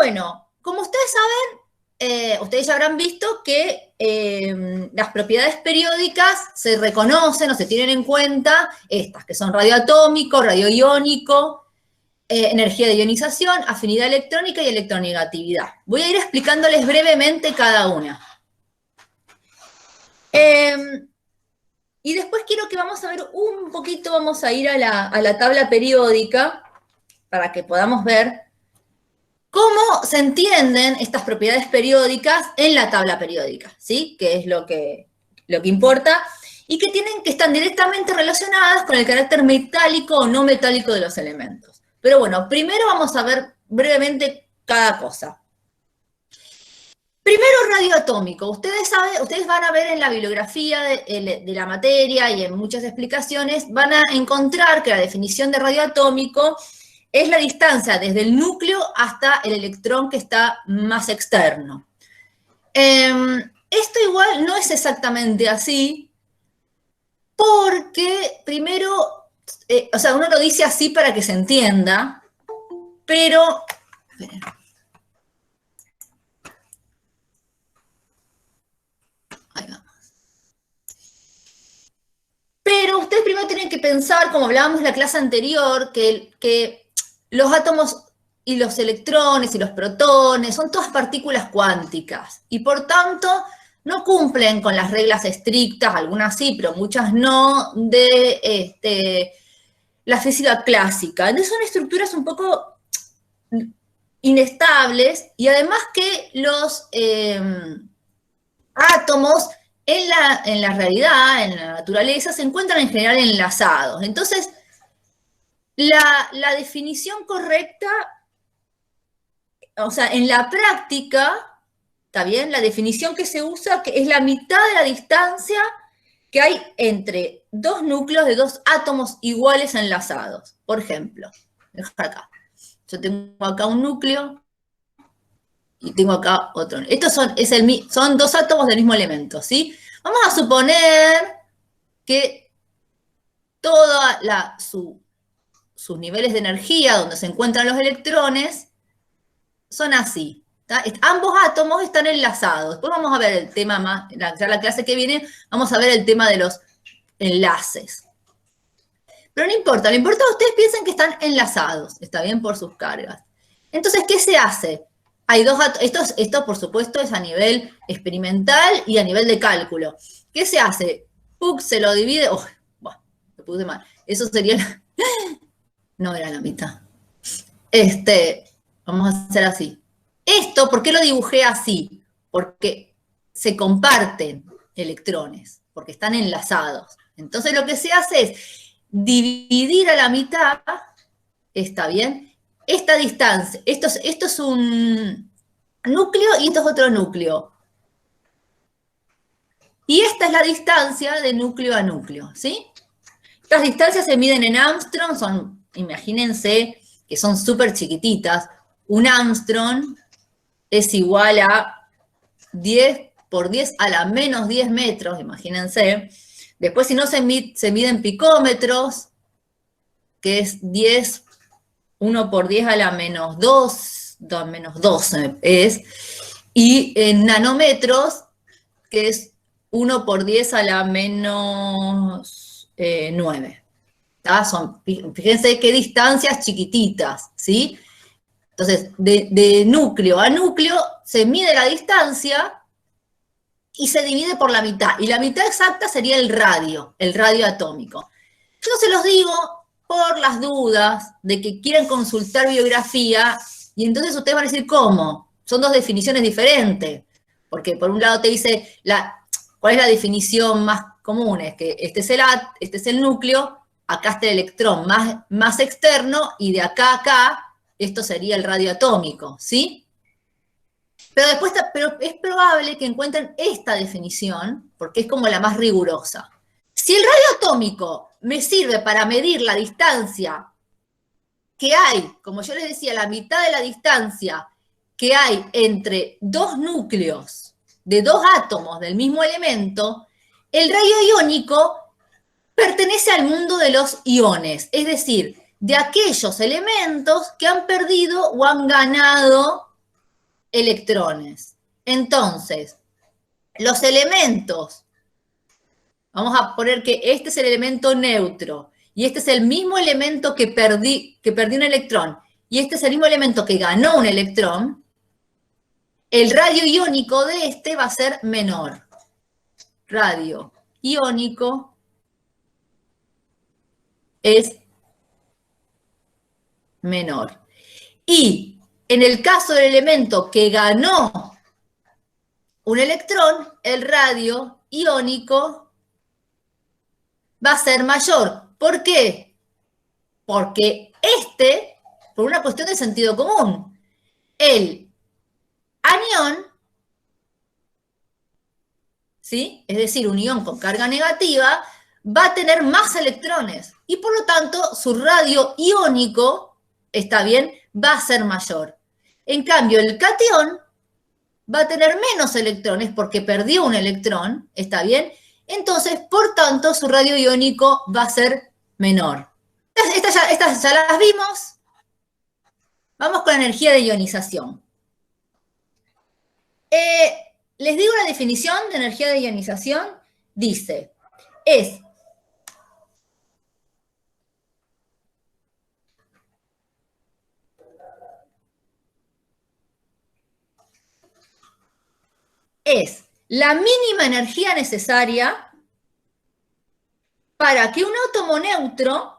Bueno, como ustedes saben, ustedes ya habrán visto que las propiedades periódicas se reconocen o se tienen en cuenta estas, que son radioatómico, radioiónico, energía de ionización, afinidad electrónica y electronegatividad. Voy a ir explicándoles brevemente cada una. Y después quiero que vamos a ver un poquito, vamos a ir a la tabla periódica para que podamos ver cómo se entienden estas propiedades periódicas en la tabla periódica, ¿sí? Que es lo que importa y que están directamente relacionadas con el carácter metálico o no metálico de los elementos. Pero bueno, primero vamos a ver brevemente cada cosa. Primero, radioatómico. Ustedes van a ver en la bibliografía de la materia y en muchas explicaciones, van a encontrar que la definición de radioatómico es la distancia desde el núcleo hasta el electrón que está más externo. Esto igual no es exactamente así, porque primero, o sea, uno lo dice así para que se entienda, pero... Ahí vamos. Pero ustedes primero tienen que pensar, como hablábamos en la clase anterior, que los átomos y los electrones y los protones son todas partículas cuánticas y por tanto no cumplen con las reglas estrictas, algunas sí, pero muchas no, de la física clásica. Entonces son estructuras un poco inestables y además que los átomos en la realidad, en la naturaleza, se encuentran en general enlazados. Entonces, la definición correcta, o sea, en la práctica, ¿está bien? La definición que se usa que es la mitad de la distancia que hay entre dos núcleos de dos átomos iguales enlazados. Por ejemplo, acá. Yo tengo acá un núcleo y tengo acá otro. Estos son dos átomos del mismo elemento, ¿sí? Vamos a suponer que todos sus niveles de energía donde se encuentran los electrones son así. Ambos átomos están enlazados. Después vamos a ver el tema más, ya la clase que viene, vamos a ver el tema de los enlaces. Pero no importa, lo importante es que ustedes piensen que están enlazados, está bien, por sus cargas. Entonces, ¿qué se hace? Hay dos átomos, esto por supuesto es a nivel experimental y a nivel de cálculo. ¿Qué se hace? PUC se lo divide, bueno, me puse mal, eso sería, no era la mitad. Vamos a hacer así. Esto, ¿por qué lo dibujé así? Porque se comparten electrones, porque están enlazados. Entonces lo que se hace es dividir a la mitad, ¿está bien? Esta distancia, esto es un núcleo y esto es otro núcleo. Y esta es la distancia de núcleo a núcleo, ¿sí? Estas distancias se miden en Armstrong, imagínense que son súper chiquititas. Un Armstrong es igual a 10 por 10 a la menos 10 metros, imagínense. Después, si no se miden picómetros, que es 10, 1 por 10 a la menos 2, menos 12 es. Y en nanómetros, que es 1 por 10 a la menos 9. Fíjense qué distancias chiquititas, ¿sí? Entonces, de núcleo a núcleo se mide la distancia y se divide por la mitad. Y la mitad exacta sería el radio atómico. Yo se los digo por las dudas de que quieren consultar bibliografía y entonces ustedes van a decir, ¿cómo? Son dos definiciones diferentes. Porque por un lado te dice, ¿cuál es la definición más común? Es que este es el núcleo, acá está el electrón más externo y de acá a acá, esto sería el radio atómico, ¿sí? Pero es probable que encuentren esta definición, porque es como la más rigurosa. Si el radio atómico me sirve para medir la distancia que hay, como yo les decía, la mitad de la distancia que hay entre dos núcleos de dos átomos del mismo elemento, el radio iónico pertenece al mundo de los iones, es decir, de aquellos elementos que han perdido o han ganado electrones. Entonces, los elementos, vamos a poner que este es el elemento neutro, y este es el mismo elemento que perdí un electrón, y este es el mismo elemento que ganó un electrón, el radio iónico de este va a ser menor. Radio iónico es menor. Y en el caso del elemento que ganó un electrón, el radio iónico va a ser mayor. ¿Por qué? Porque por una cuestión de sentido común, el anión, ¿sí? Es decir, un ion con carga negativa, va a tener más electrones y por lo tanto su radio iónico, está bien, va a ser mayor. En cambio, el catión va a tener menos electrones porque perdió un electrón, ¿está bien? Entonces, por tanto, su radio iónico va a ser menor. Estas ya las vimos. Vamos con la energía de ionización. Les digo la definición de energía de ionización. Dice, es la mínima energía necesaria para que un átomo neutro,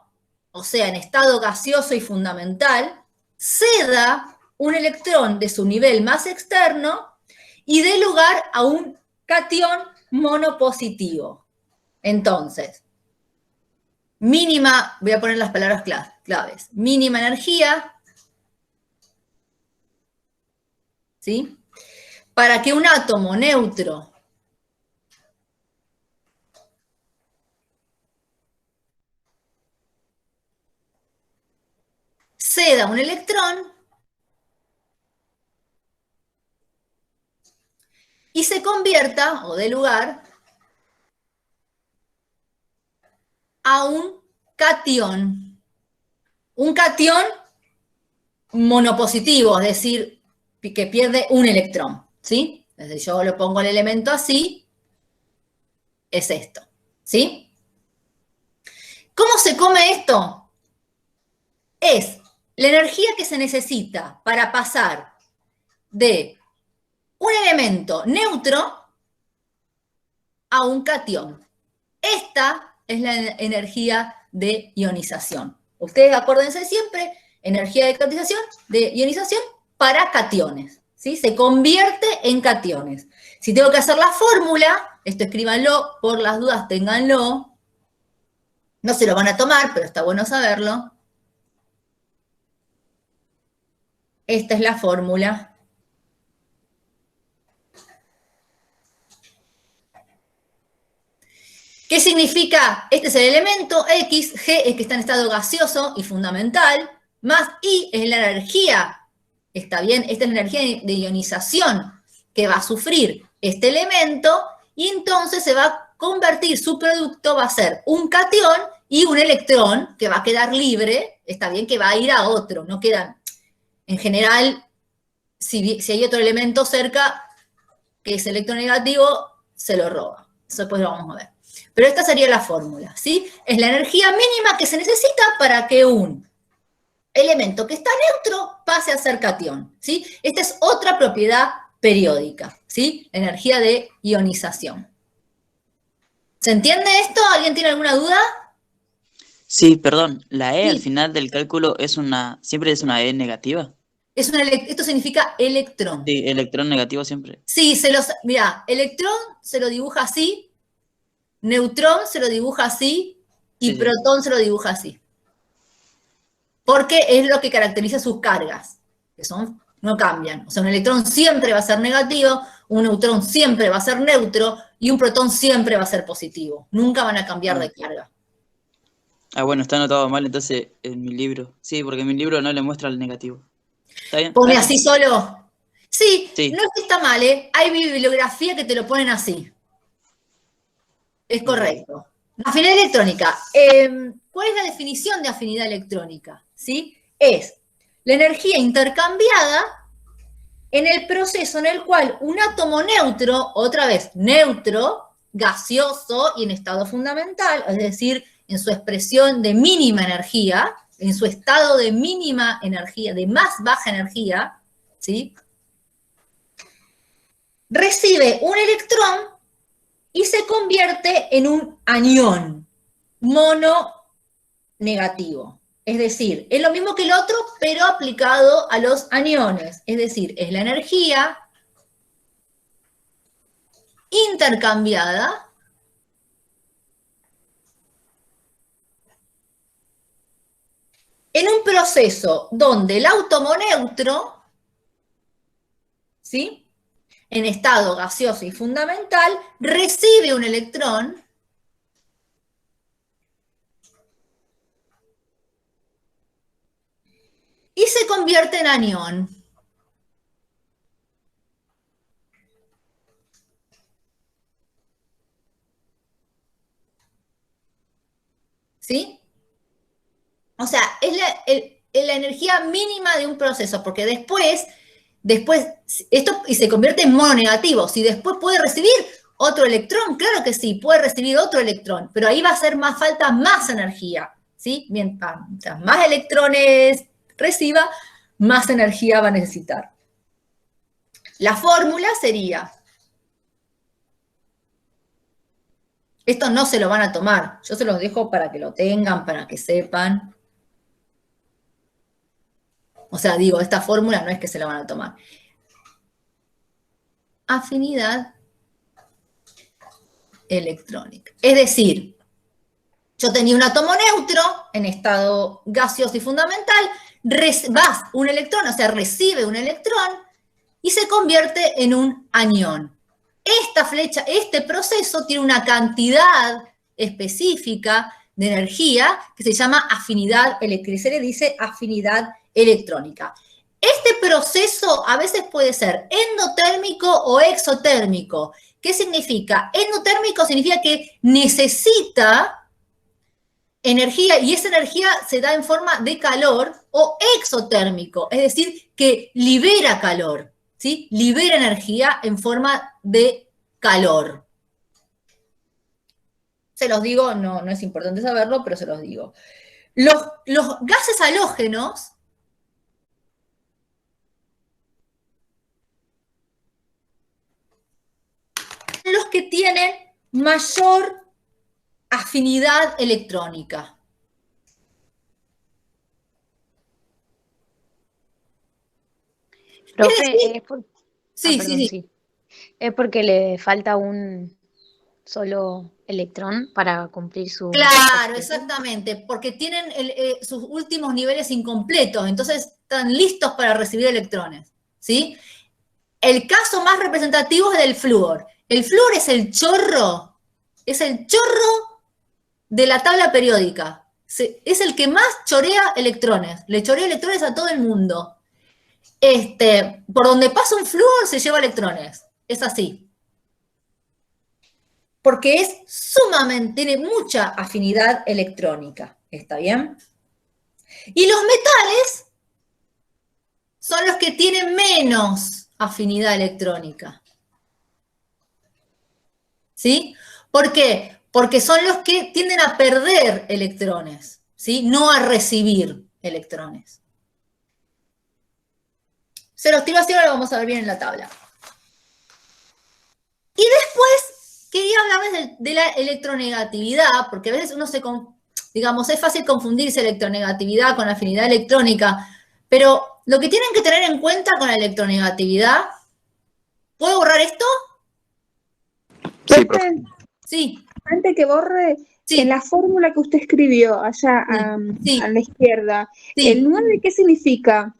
o sea, en estado gaseoso y fundamental, ceda un electrón de su nivel más externo y dé lugar a un catión monopositivo. Entonces, mínima, voy a poner las palabras claves, mínima energía, ¿sí? Para que un átomo neutro ceda un electrón y se convierta, o dé lugar, a un catión. Un catión monopositivo, es decir, que pierde un electrón, ¿sí? Desde yo le pongo el elemento así, es esto, ¿sí? ¿Cómo se come esto? Es la energía que se necesita para pasar de un elemento neutro a un catión. Esta es la energía de ionización. Ustedes acuérdense siempre, energía de ionización para cationes, ¿sí? Se convierte en cationes. Si tengo que hacer la fórmula, esto escríbanlo, por las dudas ténganlo. No se lo van a tomar, pero está bueno saberlo. Esta es la fórmula. ¿Qué significa? Este es el elemento X, G es que está en estado gaseoso y fundamental, más I es la energía, ¿está bien? Esta es la energía de ionización que va a sufrir este elemento y entonces se va a convertir, su producto va a ser un catión y un electrón que va a quedar libre, ¿está bien? Que va a ir a otro, no quedan, en general, si hay otro elemento cerca que es electronegativo, se lo roba. Eso después lo vamos a ver. Pero esta sería la fórmula, ¿sí? Es la energía mínima que se necesita para que un elemento que está neutro pase a ser catión, ¿sí? Esta es otra propiedad periódica, ¿sí? Energía de ionización. ¿Se entiende esto? ¿Alguien tiene alguna duda? Sí, perdón, la E Sí. al final del cálculo siempre es una E negativa. Esto significa electrón. Sí, electrón negativo siempre. Sí, mirá, electrón se lo dibuja así, neutrón se lo dibuja así y Sí, sí. protón se lo dibuja así. Porque es lo que caracteriza sus cargas, que no cambian. O sea, un electrón siempre va a ser negativo, un neutrón siempre va a ser neutro y un protón siempre va a ser positivo. Nunca van a cambiar de carga. Ah, bueno, está anotado mal entonces en mi libro. Sí, porque en mi libro no le muestra el negativo. ¿Está bien? ¿Pone Gracias. así solo? Sí, Sí. no es que está mal, ¿eh? Hay bibliografía que te lo ponen así. Es correcto. Afinidad electrónica. ¿Cuál es la definición de afinidad electrónica? ¿Sí? Es la energía intercambiada en el proceso en el cual un átomo neutro, otra vez neutro, gaseoso y en estado fundamental, es decir, en su expresión de mínima energía, en su estado de mínima energía, de más baja energía, ¿sí? Recibe un electrón y se convierte en un anión mono negativo. Es decir, es lo mismo que el otro, pero aplicado a los aniones. Es decir, es la energía intercambiada en un proceso donde el átomo neutro, ¿sí?, en estado gaseoso y fundamental, recibe un electrón y se convierte en anión. ¿Sí? O sea, es la energía mínima de un proceso, porque después, esto y se convierte en mono negativo. Si después puede recibir otro electrón, claro que sí, puede recibir otro electrón, pero ahí va a hacer más falta más energía, ¿sí? Mientras más electrones reciba, más energía va a necesitar. La fórmula sería, esto no se lo van a tomar, yo se los dejo para que lo tengan, para que sepan. O sea, digo, esta fórmula no es que se la van a tomar. Afinidad electrónica. Es decir, yo tenía un átomo neutro en estado gaseoso y fundamental, va un electrón, o sea, recibe un electrón y se convierte en un anión. Esta flecha, este proceso tiene una cantidad específica de energía que se llama afinidad eléctrica. Se le dice afinidad electrónica. Este proceso a veces puede ser endotérmico o exotérmico. ¿Qué significa? Endotérmico significa que necesita energía y esa energía se da en forma de calor, o exotérmico, es decir, que libera calor, ¿sí? Libera energía en forma de calor. Se los digo, no es importante saberlo, pero se los digo. Los gases halógenos son los que tienen mayor afinidad electrónica. Profe, Sí, perdón, sí. sí. Es porque le falta un solo electrón para cumplir su Claro, objetivo. exactamente, porque tienen sus últimos niveles incompletos, entonces están listos para recibir electrones, ¿sí? El caso más representativo es del flúor. El flúor es el chorro de la tabla periódica. Es el que más chorea electrones, le chorea electrones a todo el mundo. Por donde pasa un flúor se lleva electrones, es así. Porque es tiene mucha afinidad electrónica, ¿está bien? Y los metales son los que tienen menos afinidad electrónica. ¿Sí? ¿Por qué? Porque son los que tienden a perder electrones, ¿sí? No a recibir electrones. Se los tiro así, ahora lo vamos a ver bien en la tabla. Y después quería hablarles de la electronegatividad, porque a veces uno digamos, es fácil confundirse electronegatividad con afinidad electrónica, pero lo que tienen que tener en cuenta con la electronegatividad, ¿puedo borrar esto? Sí, profe. Sí. Antes que borre, Sí. en la fórmula que usted escribió allá Sí. a la izquierda, Sí. ¿el 9 qué significa?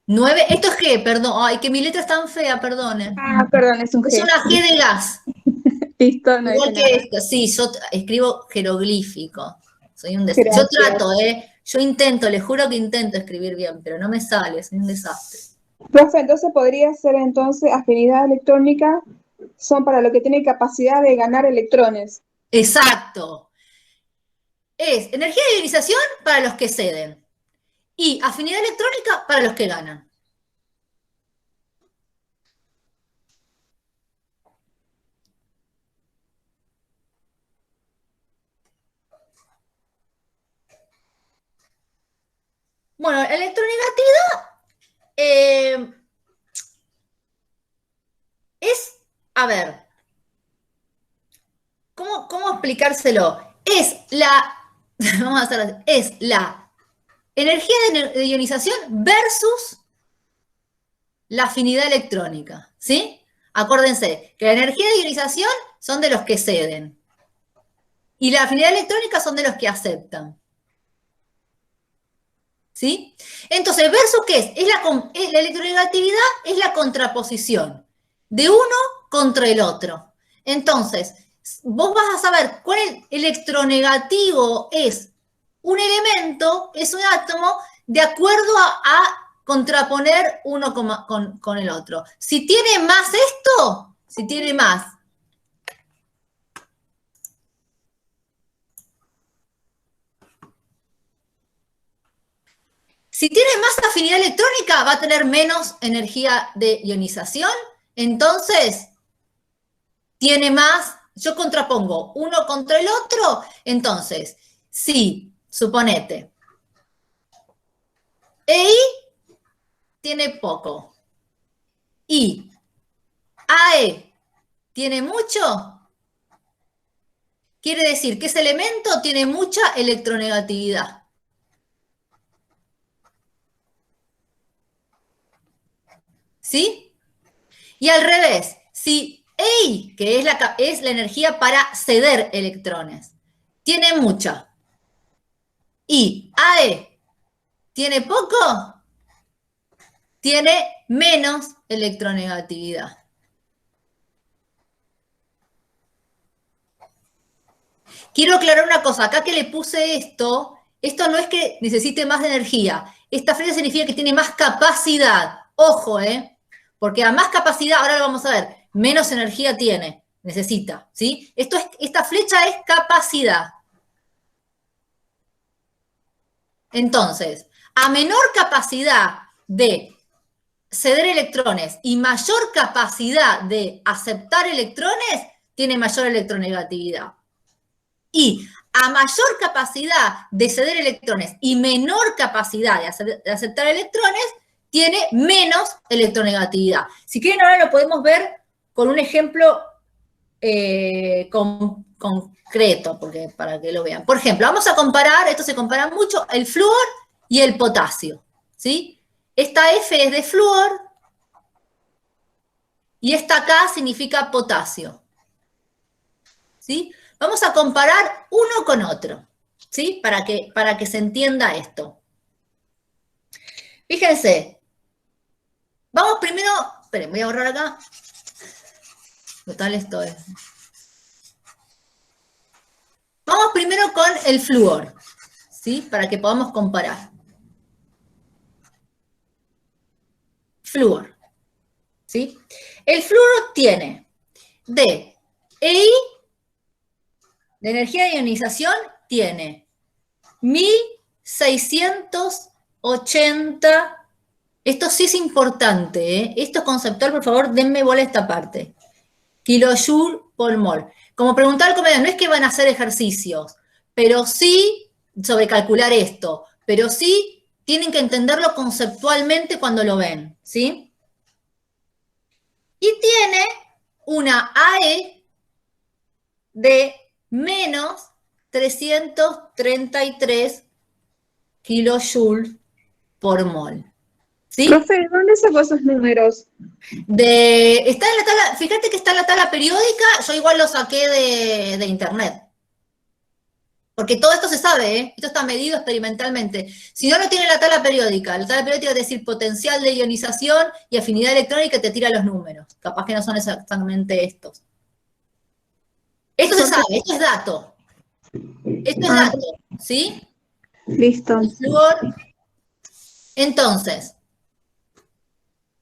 9, ¿esto es G? Perdón. Ay, que mi letra es tan fea, perdonen. Ah, perdón, es un G. Es una G de gas. Listo, no Igual dice que nada. esto, sí, yo escribo jeroglífico. Soy un desastre. Yo trato, yo intento, les juro que intento escribir bien, pero no me sale, soy un desastre. Profe, entonces podría ser entonces afinidad electrónica, son para lo que tiene capacidad de ganar electrones. Exacto. Es energía de ionización para los que ceden y afinidad electrónica para los que ganan. Bueno, la electronegatividad es, a ver, ¿cómo explicárselo? Es la, vamos a hacer así, es la energía de ionización versus la afinidad electrónica, ¿sí? Acuérdense que la energía de ionización son de los que ceden y la afinidad electrónica son de los que aceptan. ¿Sí? Entonces, versus ¿qué es? La electronegatividad es la contraposición de uno contra el otro. Entonces, vos vas a saber cuál electronegativo es un elemento, es un átomo, de acuerdo a contraponer uno con el otro. Si tiene más esto, si tiene más si tiene más afinidad electrónica, va a tener menos energía de ionización. Entonces, tiene más, yo contrapongo uno contra el otro. Entonces, si, suponete, EI tiene poco y AE tiene mucho, quiere decir que ese elemento tiene mucha electronegatividad. ¿Sí? Y al revés, si EI, que es la energía para ceder electrones, tiene mucha, y AE tiene poco, tiene menos electronegatividad. Quiero aclarar una cosa, acá que le puse esto no es que necesite más energía, esta flecha significa que tiene más capacidad, ojo, porque a más capacidad, ahora lo vamos a ver, menos energía tiene, necesita, ¿sí? Esta flecha es capacidad. Entonces, a menor capacidad de ceder electrones y mayor capacidad de aceptar electrones, tiene mayor electronegatividad. Y a mayor capacidad de ceder electrones y menor capacidad de aceptar electrones, tiene menos electronegatividad. Si quieren, ahora lo podemos ver con un ejemplo concreto, para que lo vean. Por ejemplo, vamos a comparar, esto se compara mucho, el flúor y el potasio, ¿sí? Esta F es de flúor y esta K significa potasio, ¿sí? Vamos a comparar uno con otro, ¿sí? Para que se entienda esto. Fíjense, vamos primero, esperen, voy a borrar acá. Total, esto es. Vamos primero con el flúor, ¿sí? Para que podamos comparar. Flúor, ¿sí? El flúor tiene de EI, de energía de ionización, tiene 1680. Esto sí es importante, Esto es conceptual, por favor, denme bola a esta parte. Kilojoule por mol. Como preguntar al comedor, no es que van a hacer ejercicios, pero sí sobre calcular esto, pero sí tienen que entenderlo conceptualmente cuando lo ven, ¿sí? Y tiene una AE de menos 333 kilojoules por mol. ¿Sí? Profe, ¿dónde sacó esos números? Está en la tabla, fíjate que está en la tabla periódica, yo igual lo saqué de internet. Porque todo esto se sabe, Esto está medido experimentalmente. Si no tiene la tabla periódica es decir potencial de ionización y afinidad electrónica, te tira los números. Capaz que no son exactamente estos. Esto se sabe, esto es dato. Esto es dato, ¿sí? Listo. El flúor. Entonces,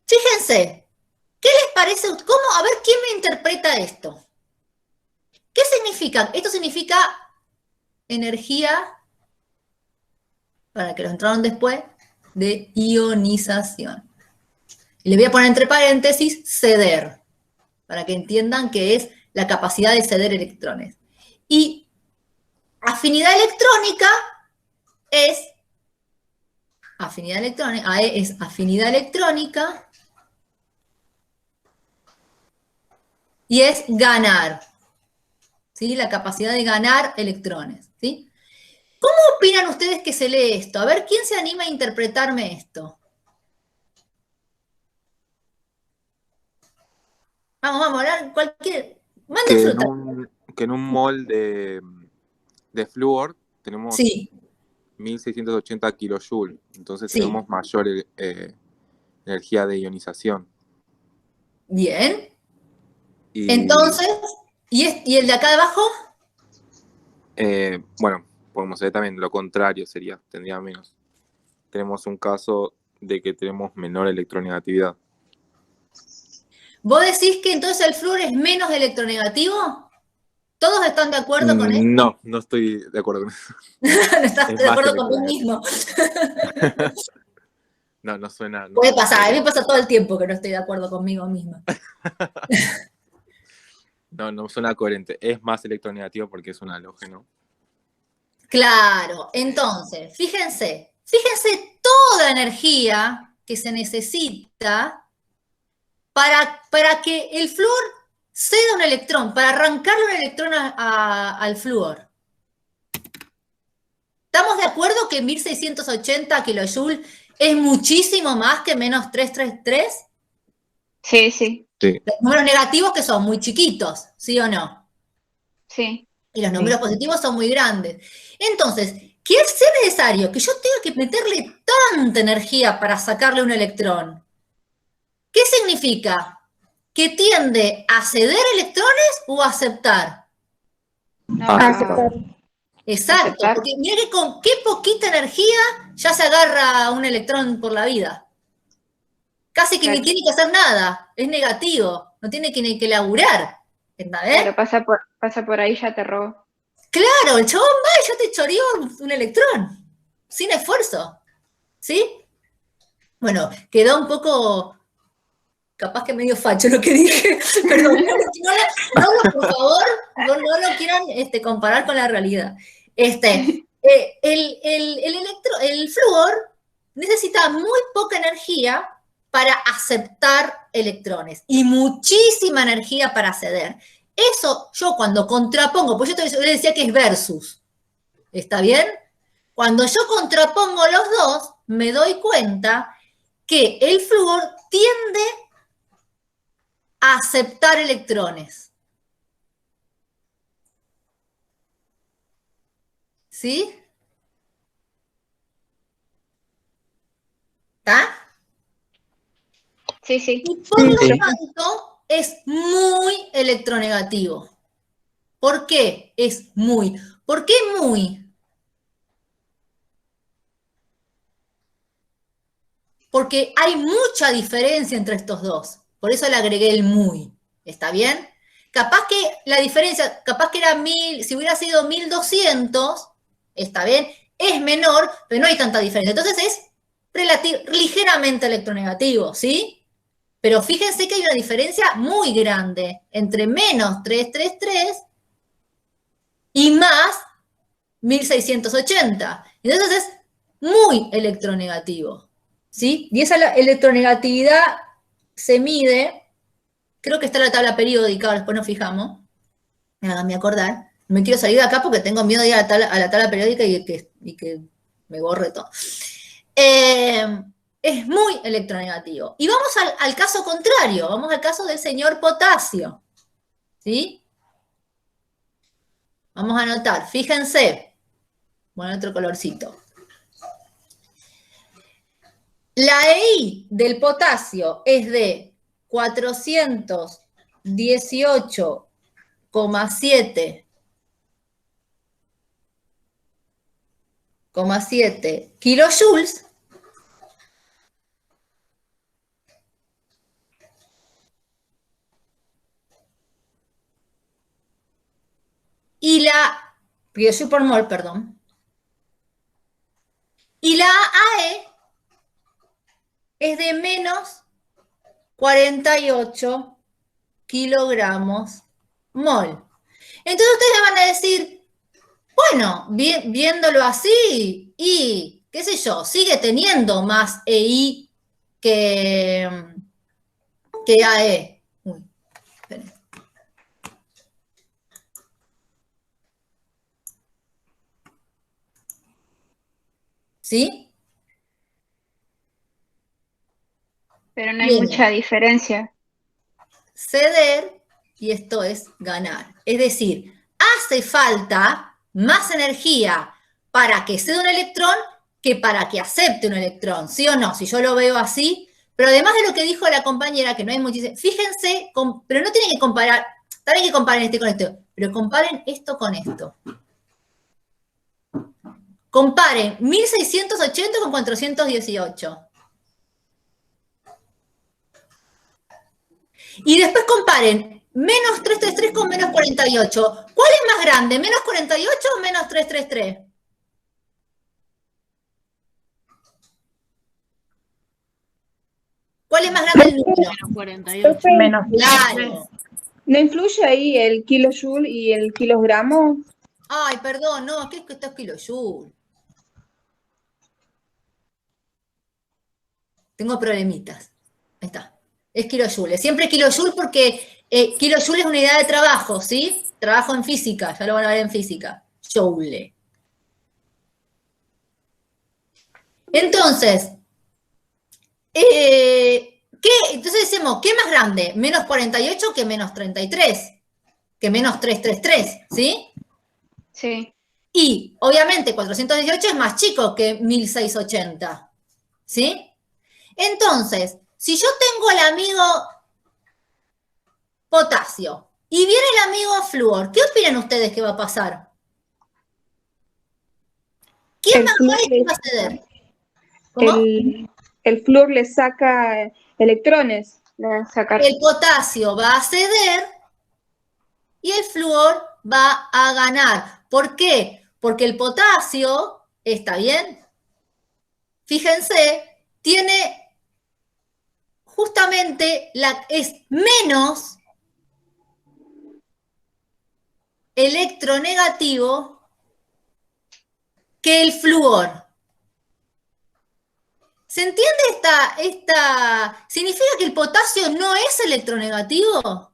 fíjense, ¿qué les parece? A ver, ¿quién me interpreta esto? ¿Qué significa? Esto significa energía, para que los entraron después, de ionización. Y le voy a poner entre paréntesis, ceder, para que entiendan que es la capacidad de ceder electrones. Y afinidad electrónica es afinidad electrónica, AE es afinidad electrónica, y es ganar, ¿sí? La capacidad de ganar electrones, ¿sí? ¿Cómo opinan ustedes que se lee esto? A ver, ¿quién se anima a interpretarme esto? Vamos, hablar cualquier... Manden fruta. Que en un mol de flúor tenemos Sí, 1680 kilojoules, entonces sí. tenemos mayor energía de ionización. Bien. Y, Entonces, ¿y el de acá debajo? bueno, podemos ver también lo contrario, tendría menos. Tenemos un caso de que tenemos menor electronegatividad. ¿Vos decís que entonces el flúor es menos electronegativo? ¿Todos están de acuerdo con esto? No, no estoy de acuerdo con eso. No estás Es de más acuerdo con vos electronegativo. mismo. No suena. Puede pasar, a mí me pasa todo el tiempo que no estoy de acuerdo conmigo misma. No suena coherente. Es más electronegativo porque es un halógeno. Claro, entonces, fíjense toda energía que se necesita para que el flúor ceda un electrón, para arrancarle un electrón al flúor. ¿Estamos de acuerdo que 1680 kilojoules es muchísimo más que menos 333? Sí, sí, Los números negativos que son muy chiquitos, ¿sí o no? sí. Y los números positivos son muy grandes. Entonces, ¿qué es necesario? Que yo tenga que meterle tanta energía para sacarle un electrón. ¿Qué significa? ¿Que tiende a ceder electrones o a aceptar? No, Aceptar. Exacto, Aceptar. porque mira que con qué poquita energía ya se agarra un electrón por la vida. Casi que ni Claro. tiene que hacer nada, es negativo, no tiene que ni que laburar. ¿Entendés? Claro, pasa por ahí, ya te robó. Claro, el chabón va y ya te choreó un electrón, sin esfuerzo. ¿Sí? Bueno, quedó un poco, capaz que medio facho lo que dije, perdón, por favor, no lo quieran comparar con la realidad. El flúor necesita muy poca energía para aceptar electrones y muchísima energía para ceder. Eso yo cuando contrapongo, pues yo le decía que es versus, ¿está bien? Cuando yo contrapongo los dos, me doy cuenta que el flúor tiende a aceptar electrones. ¿Sí? ¿Está? Sí, sí. Y por lo Sí. tanto, es muy electronegativo. ¿Por qué es muy? ¿Por qué muy? Porque hay mucha diferencia entre estos dos. Por eso le agregué el muy. ¿Está bien? Capaz que la diferencia, capaz que era 1000, si hubiera sido 1200, está bien, es menor, pero no hay tanta diferencia. Entonces es ligeramente electronegativo, ¿sí? Pero fíjense que hay una diferencia muy grande entre menos 333 y más 1680. Entonces es muy electronegativo, ¿sí? Y esa electronegatividad se mide, creo que está en la tabla periódica, después nos fijamos, háganme acordar. Me quiero salir de acá porque tengo miedo de ir a la tabla periódica y que me borre todo. Es muy electronegativo. Y vamos al caso contrario, vamos al caso del señor potasio, ¿sí? Vamos a anotar, fíjense, bueno, otro colorcito. La EI del potasio es de 418,7 kilojoules. Y kilojoules por mol, perdón. Y la AE es de menos 48 kilogramos mol. Entonces ustedes van a decir, bueno, viéndolo así, y qué sé yo, sigue teniendo más EI que AE. Uy, esperen. ¿Sí? Pero no hay Bien. mucha diferencia. Ceder, y esto es ganar. Es decir, hace falta más energía para que ceda un electrón que para que acepte un electrón, ¿sí o no? Si yo lo veo así, pero además de lo que dijo la compañera, que no hay muchísimo, fíjense, pero no tienen que comparar, también que comparen este con esto, pero comparen esto con esto. Comparen 1680 con 418. Y después comparen menos 333 con menos 48. ¿Cuál es más grande, menos 48 o menos 333? ¿Cuál es más grande el número? Menos 48. Profe, Menos. Claro. ¿no influye ahí el kilojoule y el kilogramo? Ay, perdón, no, aquí es que esto es kilojoule. Tengo problemitas. Ahí está. Es kilojoule. Siempre kilojoule porque kilojoule es unidad de trabajo, ¿sí? Trabajo en física, ya lo van a ver en física. Joule. Entonces, entonces decimos, ¿qué es más grande? Menos 48 que menos 33, que menos 333, ¿sí? Sí. Y obviamente 418 es más chico que 1680, ¿sí? Entonces, si yo tengo al amigo potasio y viene el amigo flúor, ¿qué opinan ustedes que va a pasar? ¿Quién El más flúor va y quién va a ceder? ¿Cómo? el flúor le saca electrones. Sacar. El potasio va a ceder y el flúor va a ganar. ¿Por qué? Porque el potasio, ¿está bien? Fíjense, tiene justamente es menos electronegativo que el flúor. ¿Se entiende ¿Significa que el potasio no es electronegativo?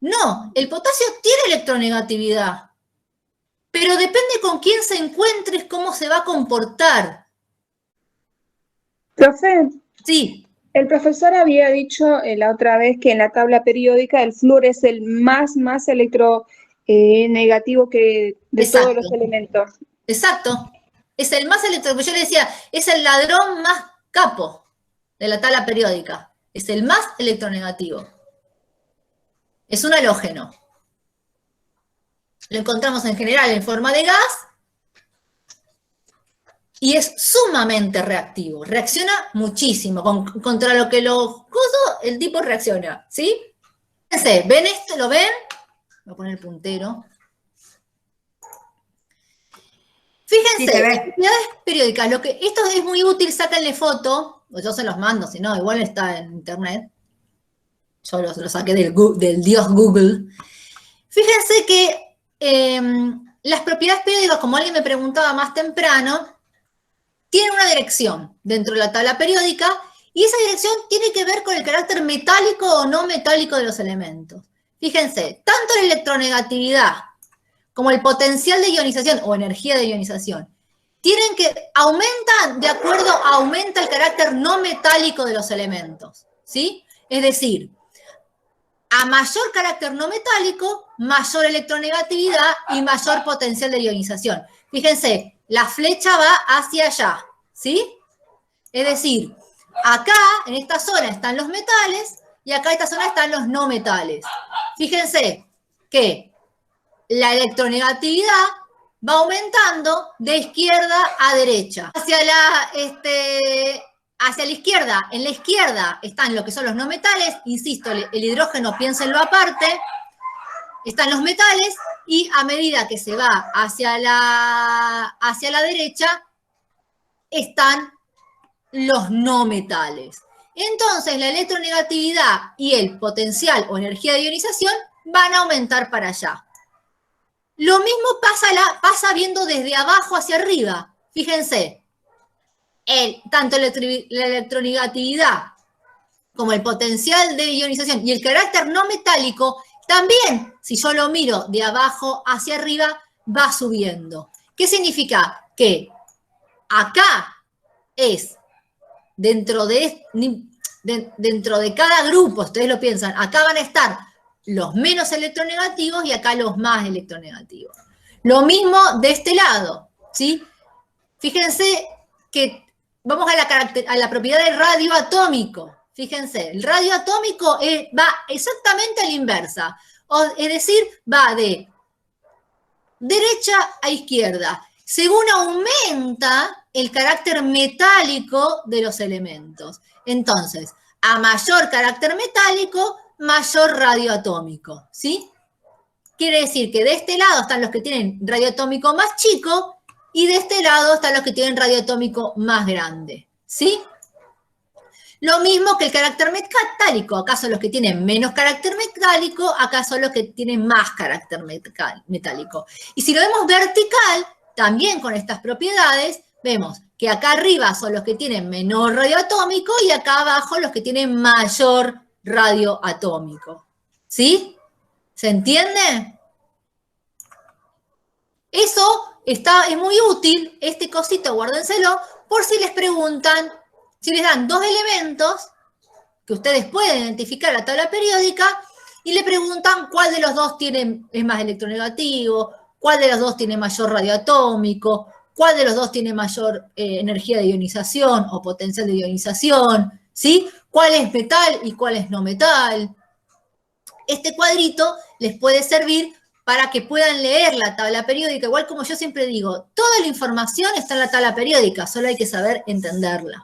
No, el potasio tiene electronegatividad, pero depende con quién se encuentre, cómo se va a comportar. Profe, Sí, el profesor había dicho la otra vez que en la tabla periódica el flúor es el más electronegativo que de exacto, todos los elementos. exacto. Es el más electronegativo. Yo le decía, es el ladrón más capo de la tabla periódica. Es el más electronegativo. Es un halógeno. Lo encontramos en general en forma de gas y es sumamente reactivo. Reacciona muchísimo. Contra lo que el tipo reacciona. ¿Sí? Fíjense, ¿ven esto? ¿Lo ven? Voy a poner el puntero. Fíjense, Sí, se ve. las propiedades periódicas. Esto es muy útil, sáquenle foto. O yo se los mando, si no, igual está en internet. Yo lo saqué del dios Google. Fíjense que las propiedades periódicas, como alguien me preguntaba más temprano, tienen una dirección dentro de la tabla periódica y esa dirección tiene que ver con el carácter metálico o no metálico de los elementos. Fíjense, tanto la electronegatividad como el potencial de ionización o energía de ionización aumenta el carácter no metálico de los elementos, ¿sí? Es decir, a mayor carácter no metálico, mayor electronegatividad y mayor potencial de ionización. Fíjense, la flecha va hacia allá, ¿sí? Es decir, acá, en esta zona, están los metales y acá en esta zona están los no metales. Fíjense que la electronegatividad va aumentando de izquierda a derecha. Hacia la izquierda, en la izquierda están lo que son los no metales, insisto, el hidrógeno, piénsenlo aparte, están los metales y a medida que se va hacia la derecha están los no metales. Entonces la electronegatividad y el potencial o energía de ionización van a aumentar para allá. Lo mismo pasa viendo desde abajo hacia arriba. Fíjense, tanto la electronegatividad como el potencial de ionización y el carácter no metálico, también, si yo lo miro de abajo hacia arriba, va subiendo. ¿Qué significa? Que acá es, dentro de cada grupo, ustedes lo piensan, acá van a estar los menos electronegativos y acá los más electronegativos. Lo mismo de este lado, ¿sí? Fíjense que vamos a la propiedad del radio atómico. Fíjense, el radio atómico va exactamente a la inversa. Es decir, va de derecha a izquierda, según aumenta el carácter metálico de los elementos. Entonces, a mayor carácter metálico, mayor radio atómico, ¿sí? Quiere decir que de este lado están los que tienen radio atómico más chico y de este lado están los que tienen radio atómico más grande, ¿sí? Lo mismo que el carácter metálico, acá son los que tienen menos carácter metálico, acá son los que tienen más carácter metálico. Y si lo vemos vertical, también con estas propiedades, vemos que acá arriba son los que tienen menor radio atómico y acá abajo los que tienen mayor radio atómico. ¿Sí? ¿Se entiende? Eso es muy útil, este cosito, guárdenselo, por si les preguntan. Si les dan dos elementos que ustedes pueden identificar en la tabla periódica y le preguntan cuál de los dos es más electronegativo, cuál de los dos tiene mayor radio atómico, cuál de los dos tiene mayor energía de ionización o potencial de ionización, ¿sí? ¿Cuál es metal y cuál es no metal? Este cuadrito les puede servir para que puedan leer la tabla periódica. Igual como yo siempre digo, toda la información está en la tabla periódica, solo hay que saber entenderla.